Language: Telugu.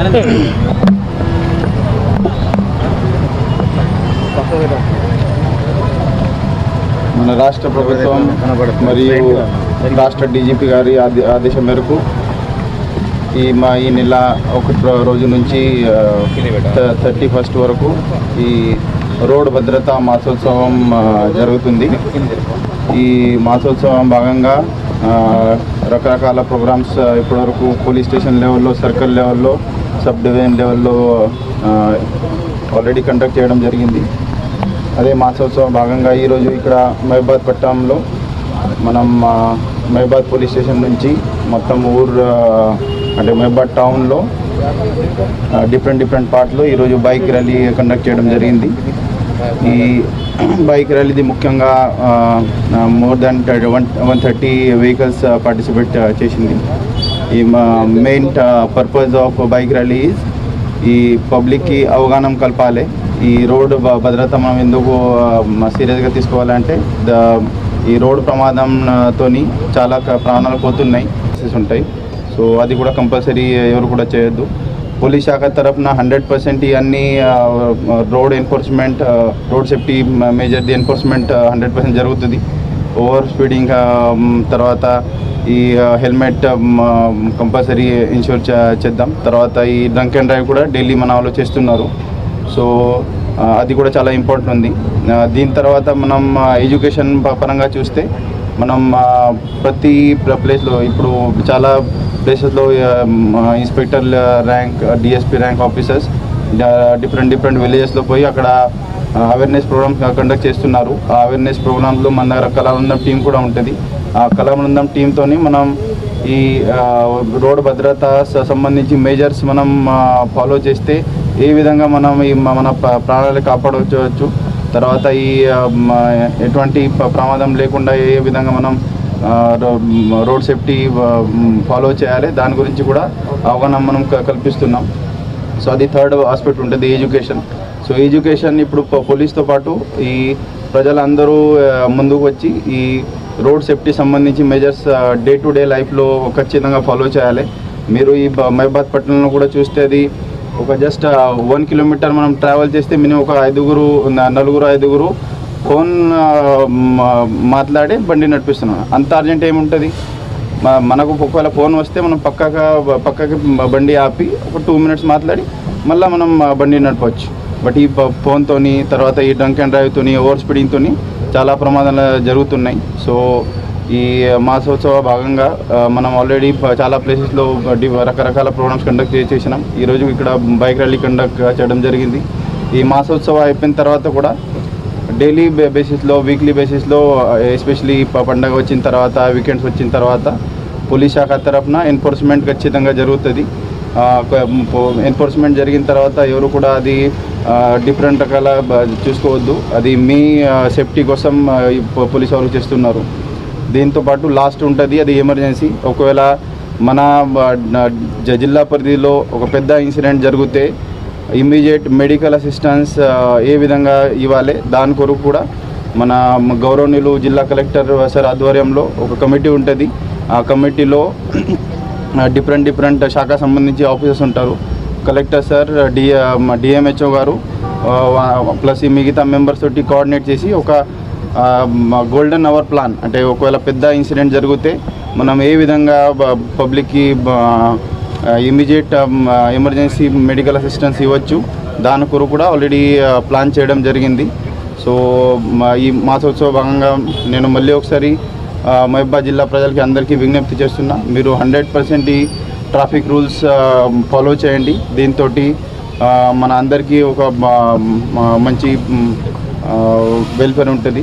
మన రాష్ట్ర ప్రభుత్వం మరియు రాష్ట్ర డీజీపీ గారి ఆదేశం మేరకు ఈ నెల 1 రోజు నుంచి 31 వరకు ఈ రోడ్ భద్రతా మాసోత్సవం జరుగుతుంది. ఈ మాసోత్సవం భాగంగా రకరకాల ప్రోగ్రామ్స్ ఇప్పటివరకు పోలీస్ స్టేషన్ లెవెల్లో, సర్కిల్ లెవెల్లో, సబ్ డివిజన్ లెవెల్లో ఆల్రెడీ కండక్ట్ చేయడం జరిగింది. అదే మాసోత్సవం భాగంగా ఈరోజు ఇక్కడ మహబాద్ పట్టణంలో మనం మహబాద్ పోలీస్ స్టేషన్ నుంచి మొత్తం అంటే మహబాద్ టౌన్లో డిఫరెంట్ పార్ట్లో ఈరోజు బైక్ ర్యాలీ కండక్ట్ చేయడం జరిగింది. ఈ బైక్ ర్యాలీది ముఖ్యంగా మోర్ దాన్ 130 వెహికల్స్ పార్టిసిపేట్ చేసింది. ఈ main purpose of bike rally is ఈ పబ్లిక్కి అవగాహన కల్పాలి. ఈ రోడ్డు భద్రత మనం ఎందుకు సీరియస్గా తీసుకోవాలంటే ఈ రోడ్డు ప్రమాదంతో చాలా ప్రాణాలు పోతున్నాయి ఉంటాయి. సో అది కూడా కంపల్సరీ ఎవరు కూడా చేయొద్దు. పోలీస్ శాఖ తరఫున 100% అన్ని రోడ్ ఎన్ఫోర్స్మెంట్, రోడ్ సేఫ్టీ మేజర్ది ఎన్ఫోర్స్మెంట్ 100% జరుగుతుంది. ఓవర్ స్పీడింగ్ తర్వాత ఈ హెల్మెట్ కంపల్సరీ ఇన్షూర్ చేద్దాం. తర్వాత ఈ డ్రంక్ అండ్ డ్రైవ్ కూడా డైలీ మన వాళ్ళు చేస్తున్నారు. సో అది కూడా చాలా ఇంపార్టెంట్ ఉంది. దీని తర్వాత మనం ఎడ్యుకేషన్ పరంగా చూస్తే మనం ప్రతి ప్లేస్లో ఇప్పుడు చాలా ప్లేసెస్లో inspector rank, DSP rank officers different విలేజెస్లో పోయి అక్కడ అవేర్నెస్ ప్రోగ్రామ్స్ కండక్ట్ చేస్తున్నారు. ఆ అవేర్నెస్ ప్రోగ్రామ్స్లో మన దగ్గర కళాబృందం టీం కూడా ఉంటుంది. ఆ కళాబృందం టీంతో మనం ఈ రోడ్ భద్రత సంబంధించి మేజర్స్ మనం ఫాలో చేస్తే ఏ విధంగా మనం మన ప్రాణాలు కాపాడవచ్చు, తర్వాత ఈ ఎటువంటి ప్రమాదం లేకుండా ఏ విధంగా మనం రోడ్ సేఫ్టీ ఫాలో చేయాలి, దాని గురించి కూడా అవగాహన మనం కల్పిస్తున్నాం. సో అది థర్డ్ ఆస్పెక్ట్ ఉంటుంది, ఎడ్యుకేషన్. సో ఎడ్యుకేషన్ ఇప్పుడు పోలీస్తో పాటు ఈ ప్రజలందరూ ముందుకు వచ్చి ఈ రోడ్ సేఫ్టీ సంబంధించి మెజర్స్ డే టు డే లైఫ్లో ఖచ్చితంగా ఫాలో చేయాలి. మీరు ఈ మహబాద్ పట్టణంలో కూడా చూస్తే అది ఒక జస్ట్ 1 కిలోమీటర్ మనం ట్రావెల్ చేస్తే మినిమం ఒక 4-5 ఫోన్ మాట్లాడి బండి నడిపిస్తున్నాం. అంత అర్జెంట్ ఏముంటుంది? మనకు ఒకవేళ ఫోన్ వస్తే మనం పక్కకి బండి ఆపి ఒక 2 మినిట్స్ మాట్లాడి మళ్ళీ మనం బండి నడపవచ్చు. బట్ ఈ ఫోన్తో తర్వాత ఈ డ్రంక్ అండ్ డ్రైవ్తో, ఓవర్ స్పీడింగ్తో చాలా ప్రమాదాలు జరుగుతున్నాయి. సో ఈ మాసోత్సవ భాగంగా మనం ఆల్రెడీ చాలా ప్లేసెస్లో రకరకాల ప్రోగ్రామ్స్ కండక్ట్ చేసినాం. ఈరోజు ఇక్కడ బైక్ ర్యాలీ కండక్ట్ చేయడం జరిగింది. ఈ మాసోత్సవం అయిపోయిన తర్వాత కూడా డైలీ బేసిస్లో, వీక్లీ బేసిస్లో, ఎస్పెషలీ పండగ వచ్చిన తర్వాత, వీకెండ్స్ వచ్చిన తర్వాత పోలీస్ శాఖ తరఫున ఎన్ఫోర్స్మెంట్ ఖచ్చితంగా జరుగుతుంది. ఎన్ఫోర్స్మెంట్ జరిగిన తర్వాత ఎవరు కూడా అది డిఫరెంట్ రకాల చూసుకోవద్దు. అది మీ సేఫ్టీ కోసం పోలీసు వాళ్ళు చేస్తున్నారు. దీంతోపాటు లాస్ట్ ఉంటుంది, అది ఎమర్జెన్సీ. ఒకవేళ మన జిల్లా పరిధిలో ఒక పెద్ద ఇన్సిడెంట్ జరిగితే ఇమ్మీడియట్ మెడికల్ అసిస్టెన్స్ ఏ విధంగా ఇవ్వాలి, దాని కొరకు కూడా మన గౌరవనీయులు జిల్లా కలెక్టర్ సార్ ఆధ్వర్యంలో ఒక కమిటీ ఉంటుంది. ఆ కమిటీలో డిఫరెంట్ శాఖ సంబంధించి ఆఫీసర్స్ ఉంటారు. కలెక్టర్ సార్, డిఎంహెచ్ఓ గారు ప్లస్ ఈ మిగతా మెంబర్స్ తోటి కోఆర్డినేట్ చేసి ఒక గోల్డెన్ అవర్ ప్లాన్, అంటే ఒకవేళ పెద్ద ఇన్సిడెంట్ జరిగితే మనం ఏ విధంగా పబ్లిక్కి ఇమీడియట్ ఎమర్జెన్సీ మెడికల్ అసిస్టెన్స్ ఇవ్వచ్చు, దాని కొరకు కూడా ఆల్రెడీ ప్లాన్ చేయడం జరిగింది. సో ఈ మాసోత్సవ భాగంగా నేను మళ్ళీ ఒకసారి మహబాద్ జిల్లా ప్రజలకి అందరికీ విజ్ఞప్తి చేస్తున్నా, మీరు 100% ఈ ట్రాఫిక్ రూల్స్ ఫాలో చేయండి. దీంతో మన అందరికీ ఒక మంచి వెల్ఫేర్ ఉంటుంది.